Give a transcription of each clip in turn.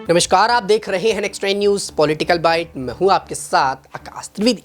नमस्कार, आप देख रहे हैं नेक्स्ट न्यूज पॉलिटिकल बाइट। मैं हूं आपके साथ आकाश त्रिवेदी।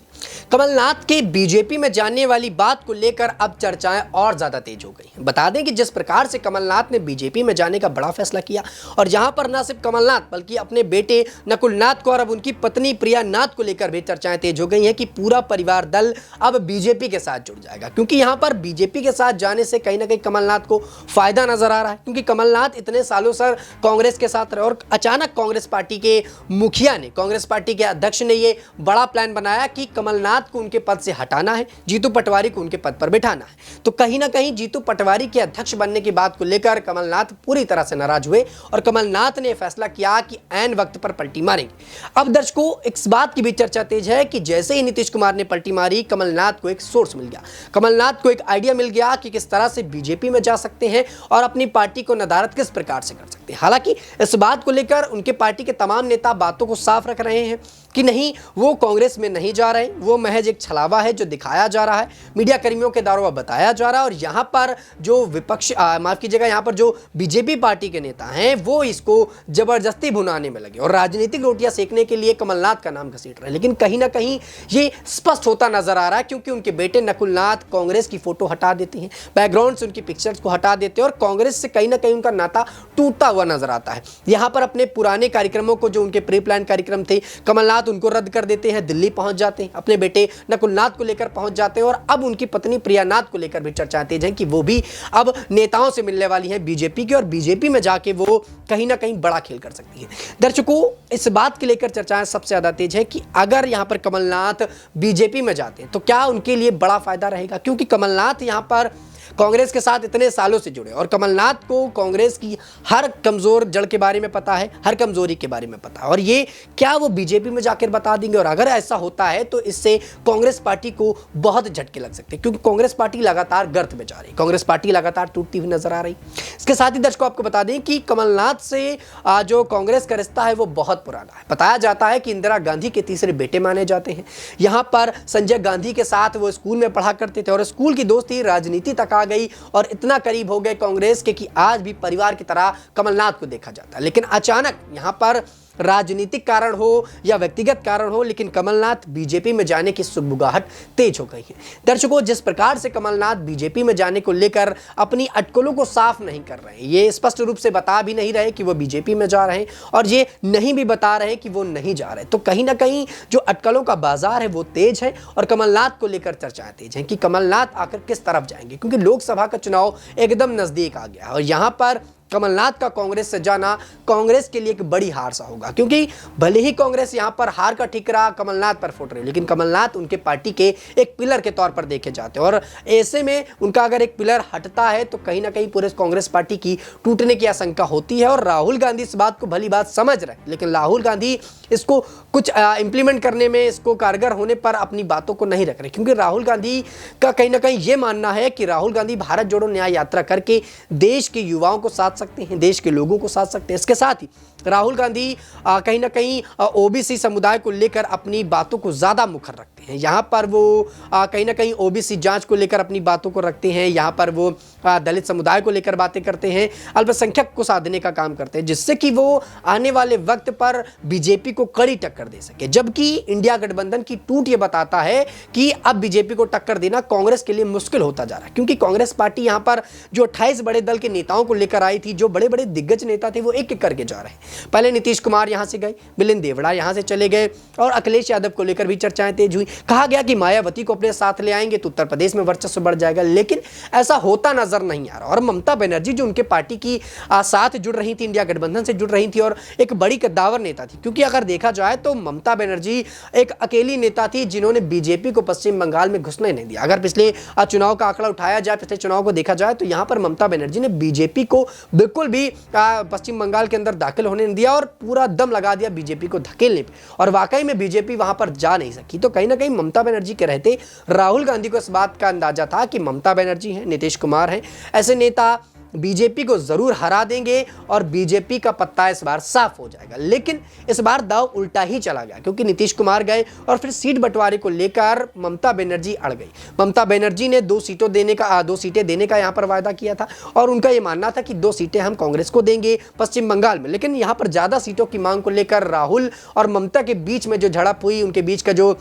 कमलनाथ के बीजेपी में जाने वाली बात को लेकर अब चर्चाएं और ज्यादा तेज हो गई हैं। बता दें कि जिस प्रकार से कमलनाथ ने बीजेपी में जाने का बड़ा फैसला किया और यहां पर न सिर्फ कमलनाथ बल्कि अपने बेटे नकुल नाथ को और अब उनकी पत्नी प्रिया नाथ को लेकर भी चर्चाएं तेज हो गई हैं कि पूरा परिवार दल अब बीजेपी के साथ जुड़ जाएगा, क्योंकि यहां पर बीजेपी के साथ जाने से कहीं ना कहीं कमलनाथ को फायदा नजर आ रहा है। क्योंकि कमलनाथ इतने सालों से कांग्रेस के साथ रहे और अचानक कांग्रेस पार्टी के मुखिया ने, कांग्रेस पार्टी के अध्यक्ष ने ये बड़ा प्लान बनाया कि कमलनाथ को उनके पद से हटाना है, जीतू पटवारी को उनके पद पर बिठाना है। तो कहीं ना कहीं जीतू पटवारी के अध्यक्ष बनने की बात को लेकर कमलनाथ पूरी तरह से नाराज हुए और कमलनाथ ने फैसला किया कि ऐन वक्त पर पलटी मारेंगे। अब दर्शकों, इस बात की भी चर्चा तेज है कि जैसे ही नीतीश कुमार ने पलटी मारी, कमलनाथ को एक सोर्स मिल गया, कमलनाथ को एक आइडिया मिल गया कि किस तरह से बीजेपी में जा सकते हैं और अपनी पार्टी को नदारद किस प्रकार से कर सकते हैं। हालांकि इस बात को लेकर उनके पार्टी के तमाम नेता बातों को साफ रख रहे हैं कि नहीं, वो कांग्रेस में नहीं जा रहे, वो महज एक छलावा है जो दिखाया जा रहा है, मीडिया कर्मियों के द्वारा बताया जा रहा है। और यहाँ पर जो विपक्ष माफ कीजिएगा, यहाँ पर जो बीजेपी पार्टी के नेता हैं वो इसको जबरदस्ती भुनाने में लगे और राजनीतिक रोटियां सेकने के लिए कमलनाथ का नाम घसीट रहे हैं। लेकिन कहीं ना कहीं ये स्पष्ट होता नजर आ रहा है, क्योंकि उनके बेटे नकुल नाथ कांग्रेस की फोटो हटा देते हैं, बैकग्राउंड से उनकी पिक्चर्स को हटा देते हैं और कांग्रेस से कहीं ना कहीं उनका नाता टूटता हुआ नजर आता है। यहाँ पर अपने पुराने कार्यक्रमों को, जो उनके प्री प्लान कार्यक्रम थे, कमलनाथ उनको रद्द कर देते हैं, दिल्ली पहुंच जाते हैं, अपने बेटे नकुल नाथ को लेकर पहुंच जाते हैं और अब उनकी पत्नी प्रिया नाथ को लेकर भी चर्चाएं तेज हैं कि वो भी अब नेताओं से मिलने वाली हैं बीजेपी की और बीजेपी में जाके वो कहीं ना कहीं बड़ा खेल कर सकती है। दर्शकों, इस बात के लेकर चर्चाएं सबसे ज्यादा तेज है कि अगर यहां पर कमलनाथ बीजेपी में जाते हैं तो क्या उनके लिए बड़ा फायदा रहेगा, क्योंकि कमलनाथ यहां पर कांग्रेस के साथ इतने सालों से जुड़े और कमलनाथ को कांग्रेस की हर कमजोर जड़ के बारे में पता है, हर कमजोरी के बारे में पता है और ये क्या वो बीजेपी में जाकर बता देंगे। और अगर ऐसा होता है तो इससे कांग्रेस पार्टी को बहुत झटके लग सकते हैं, क्योंकि कांग्रेस पार्टी लगातार गर्त में जा रही, कांग्रेस पार्टी लगातार टूटती हुई नजर आ रही। इसके साथ ही दर्शकों, आपको बता दें कि कमलनाथ से जो कांग्रेस का रिश्ता है वो बहुत पुराना है। बताया जाता है कि इंदिरा गांधी के तीसरे बेटे माने जाते हैं। यहाँ पर संजय गांधी के साथ वो स्कूल में पढ़ा करते थे और स्कूल की दोस्ती राजनीति तक आ गई और इतना करीब हो गए कांग्रेस के कि आज भी परिवार की तरह कमलनाथ को देखा जाता है। लेकिन अचानक यहां पर राजनीतिक कारण हो या व्यक्तिगत कारण हो, लेकिन कमलनाथ बीजेपी में जाने की सुगबुगाहट तेज हो गई है। दर्शकों, जिस प्रकार से कमलनाथ बीजेपी में जाने को लेकर अपनी अटकलों को साफ नहीं कर रहे हैं, ये स्पष्ट रूप से बता भी नहीं रहे कि वो बीजेपी में जा रहे हैं और ये नहीं भी बता रहे कि वो नहीं जा रहे, तो कहीं ना कहीं जो अटकलों का बाजार है वो तेज है और कमलनाथ को लेकर चर्चाएं तेज हैं कि कमलनाथ आखिर किस तरफ जाएंगे, क्योंकि लोकसभा का चुनाव एकदम नजदीक आ गया और यहां पर कमलनाथ का कांग्रेस से जाना कांग्रेस के लिए एक बड़ी हार सा होगा, क्योंकि भले ही कांग्रेस यहां पर हार का ठिकरा कमलनाथ पर फुट रही, लेकिन कमलनाथ उनके पार्टी के एक पिलर के तौर पर देखे जाते हैं और ऐसे में उनका अगर एक पिलर हटता है तो कहीं ना कहीं पूरे कांग्रेस पार्टी की टूटने की आशंका होती है। और राहुल गांधी इस बात को भली बात समझ रहे हैं, लेकिन राहुल गांधी इसको कुछ इंप्लीमेंट करने में, इसको कारगर होने पर अपनी बातों को नहीं रख रहे, क्योंकि राहुल गांधी का कहीं ना कहीं यह मानना है कि राहुल गांधी भारत जोड़ो न्याय यात्रा करके देश के युवाओं को साथ सकते हैं, देश के लोगों को साथ सकते हैं। इसके साथ ही राहुल गांधी कहीं ना कहीं ओबीसी समुदाय को लेकर अपनी बातों को ज्यादा मुखर रखते हैं। यहाँ पर वो कहीं ना कहीं ओबीसी जांच को लेकर अपनी बातों को रखते हैं, यहाँ पर वो दलित समुदाय को लेकर बातें करते हैं, अल्पसंख्यक को साधने का काम करते हैं, जिससे कि वो आने वाले वक्त पर बीजेपी को कड़ी टक्कर दे सके। जबकि इंडिया गठबंधन की टूट ये बताता है कि अब बीजेपी को टक्कर देना कांग्रेस के लिए मुश्किल होता जा रहा है, क्योंकि कांग्रेस पार्टी यहाँ पर जो 28 बड़े दल के नेताओं को लेकर आई थी, जो बड़े बड़े दिग्गज नेता थे, वो एक एक करके जा रहे हैं। पहले नीतीश कुमार यहां से गए, मिलिंद देवड़ा यहां से चले गए और अखिलेश यादव को लेकर भी चर्चाएं तेज हुई। कहा गया कि मायावती को अपने साथ ले आएंगे तो उत्तर प्रदेश में वर्चस्व बढ़ जाएगा, लेकिन ऐसा होता नजर नहीं आ रहा। और ममता बनर्जी जो उनके पार्टी की साथ जुड़ रही थी, इंडिया गठबंधन से जुड़ रही थी और एक बड़ी कद्दावर नेता थी, क्योंकि अगर देखा जाए तो ममता बनर्जी एक अकेली नेता थी जिन्होंने बीजेपी को पश्चिम बंगाल में घुसने नहीं दिया। अगर पिछले चुनाव का आंकड़ा उठाया जाए, पिछले चुनाव को देखा जाए, तो यहां पर ममता बनर्जी ने बीजेपी को बिल्कुल भी पश्चिम बंगाल के अंदर दाखिल होने नहीं दिया और पूरा दम लगा दिया बीजेपी को धकेलने पे, और वाकई में बीजेपी वहां पर जा नहीं सकी। तो कहीं ना कहीं ममता बनर्जी के रहते राहुल गांधी को इस बात का अंदाजा था कि ममता बनर्जी हैं, नीतीश कुमार हैं, ऐसे नेता बीजेपी को जरूर हरा देंगे और बीजेपी का पत्ता इस बार साफ हो जाएगा। लेकिन इस बार दाव उल्टा ही चला गया, क्योंकि नीतीश कुमार गए और फिर सीट बंटवारे को लेकर ममता बनर्जी अड़ गई। ममता बनर्जी ने 2 सीटें देने का यहां पर वायदा किया था और उनका यह मानना था कि 2 सीटें हम कांग्रेस को देंगे पश्चिम बंगाल में। लेकिन यहां पर ज्यादा सीटों की मांग को लेकर राहुल और ममता के बीच में जो झड़प हुई, उनके बीच का जो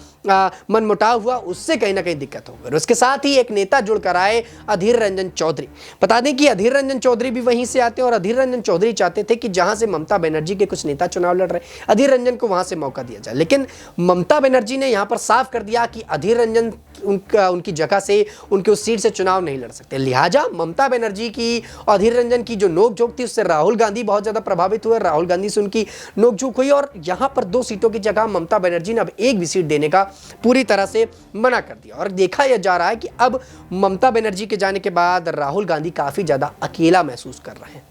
मनमुटाव हुआ, उससे कहीं ना कहीं दिक्कत हो गई। उसके साथ ही एक नेता जुड़ कर आए, अधीर रंजन चौधरी। बता दें कि अधीर रंजन चौधरी भी वहीं से आते हैं और अधीर रंजन चौधरी चाहते थे कि जहां से ममता बनर्जी के कुछ नेता चुनाव लड़ रहे, अधीर रंजन को वहां से मौका दिया जाए। लेकिन ममता बनर्जी ने यहां पर साफ कर दिया कि अधीर रंजन उनकी जगह से, उनके उस सीट से चुनाव नहीं लड़ सकते। लिहाजा ममता बनर्जी की और अधीर रंजन की जो नोकझोंक थी, उससे राहुल गांधी बहुत ज्यादा प्रभावित हुए। राहुल गांधी से उनकी नोकझोंक हुई और यहां पर 2 सीटों की जगह ममता बनर्जी ने अब एक भी सीट देने का पूरी तरह से मना कर दिया। और देखा यह जा रहा है कि अब ममता बनर्जी के जाने के बाद राहुल गांधी काफी ज्यादा अकेला महसूस कर रहे हैं।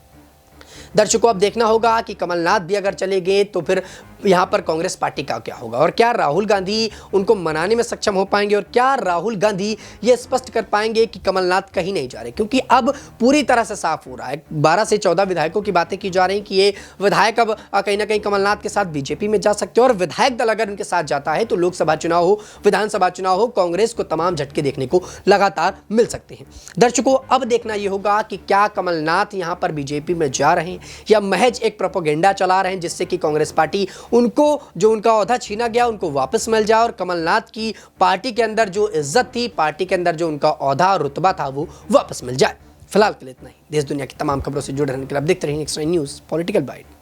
दर्शकों, अब देखना होगा कि कमलनाथ भी अगर चले गए तो फिर यहाँ पर कांग्रेस पार्टी का क्या होगा और क्या राहुल गांधी उनको मनाने में सक्षम हो पाएंगे और क्या राहुल गांधी ये स्पष्ट कर पाएंगे कि कमलनाथ कहीं नहीं जा रहे, क्योंकि अब पूरी तरह से साफ हो रहा है। 12 से 14 विधायकों की बातें की जा रही कि ये विधायक अब कहीं ना कहीं कमलनाथ के साथ बीजेपी में जा सकते हैं और विधायक दल अगर उनके साथ जाता है तो लोकसभा चुनाव हो, विधानसभा चुनाव हो, कांग्रेस को तमाम झटके देखने को लगातार मिल सकते हैं। दर्शकों, अब देखना यह होगा कि क्या कमलनाथ यहाँ पर बीजेपी में जा रहे हैं या महज एक प्रोपेगेंडा चला रहे हैं जिससे कि कांग्रेस पार्टी उनको जो उनका ओहदा छीना गया उनको वापस मिल जाए और कमलनाथ की पार्टी के अंदर जो इज्जत थी, पार्टी के अंदर जो उनका ओहदा और रुतबा था, वो वापस मिल जाए। फिलहाल के लिए इतना ही। देश दुनिया की तमाम खबरों से जुड़े रहने के लिए आप देखते रहिए नेक्स्ट न्यूज़ पॉलिटिकल बाइट।